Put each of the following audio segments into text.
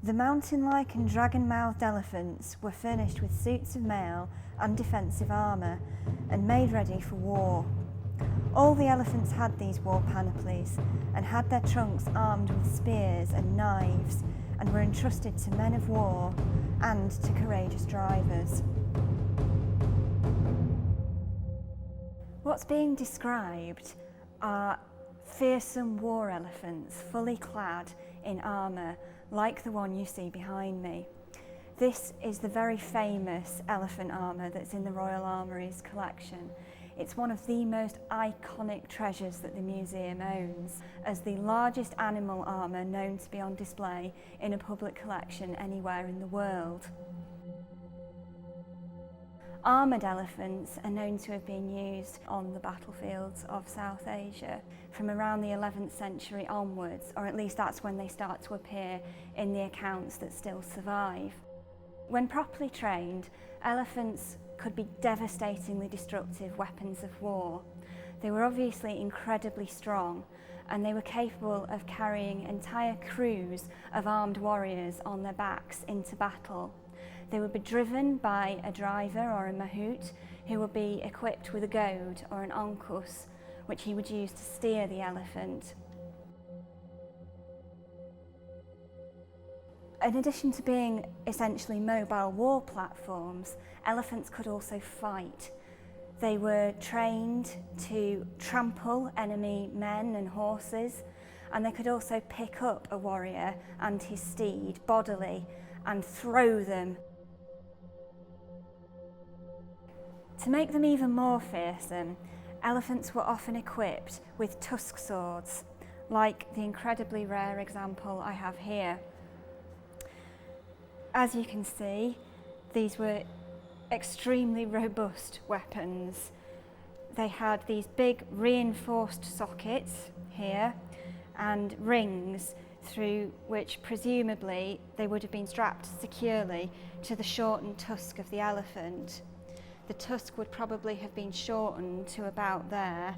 The mountain-like and dragon-mouthed elephants were furnished with suits of mail and defensive armour and made ready for war. All the elephants had these war panoplies and had their trunks armed with spears and knives and were entrusted to men of war and to courageous drivers. What's being described are fearsome war elephants fully clad in armour like the one you see behind me. This is the very famous elephant armour that's in the Royal Armouries collection. It's one of the most iconic treasures that the museum owns, as the largest animal armour known to be on display in a public collection anywhere in the world. Armoured elephants are known to have been used on the battlefields of South Asia from around the 11th century onwards, or at least that's when they start to appear in the accounts that still survive. When properly trained, elephants could be devastatingly destructive weapons of war. They were obviously incredibly strong, and they were capable of carrying entire crews of armed warriors on their backs into battle. They would be driven by a driver or a mahout who would be equipped with a goad or an ankus, which he would use to steer the elephant. In addition to being essentially mobile war platforms, elephants could also fight. They were trained to trample enemy men and horses, and they could also pick up a warrior and his steed bodily and throw them. To make them even more fearsome, elephants were often equipped with tusk swords, like the incredibly rare example I have here. As you can see, these were extremely robust weapons. They had these big reinforced sockets here and rings through which presumably they would have been strapped securely to the shortened tusk of the elephant. The tusk would probably have been shortened to about there,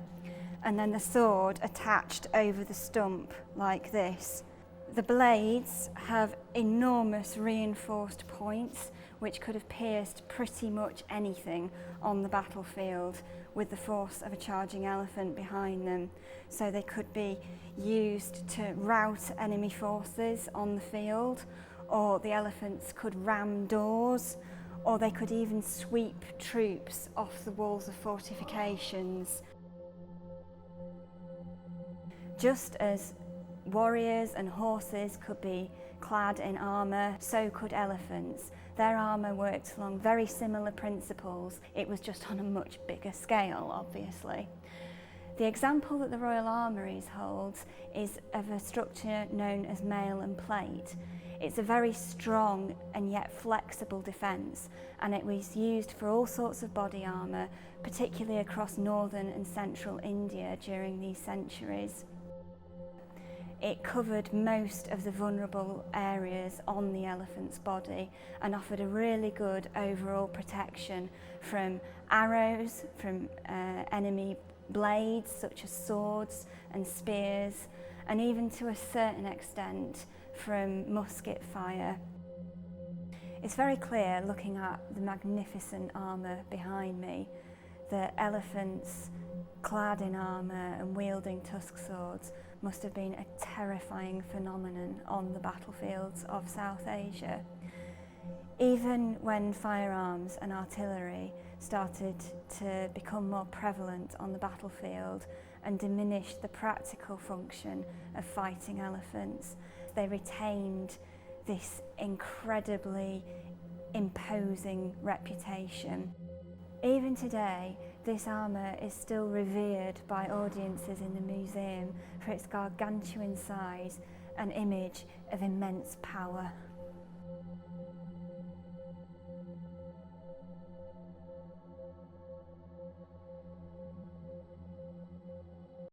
and then the sword attached over the stump like this. The blades have enormous reinforced points which could have pierced pretty much anything on the battlefield with the force of a charging elephant behind them. So they could be used to rout enemy forces on the field, or the elephants could ram doors, or they could even sweep troops off the walls of fortifications. Just as warriors and horses could be clad in armour, so could elephants. Their armour worked along very similar principles. It was just on a much bigger scale, obviously. The example that the Royal Armouries holds is of a structure known as mail and plate. It's a very strong and yet flexible defence, and it was used for all sorts of body armour, particularly across northern and central India during these centuries. It covered most of the vulnerable areas on the elephant's body and offered a really good overall protection from arrows, from enemy blades such as swords and spears, and even to a certain extent from musket fire. It's very clear, looking at the magnificent armour behind me, that elephants clad in armour and wielding tusk swords must have been a terrifying phenomenon on the battlefields of South Asia. Even when firearms and artillery started to become more prevalent on the battlefield and diminished the practical function of fighting elephants, they retained this incredibly imposing reputation. Even today, this armour is still revered by audiences in the museum for its gargantuan size and image of immense power.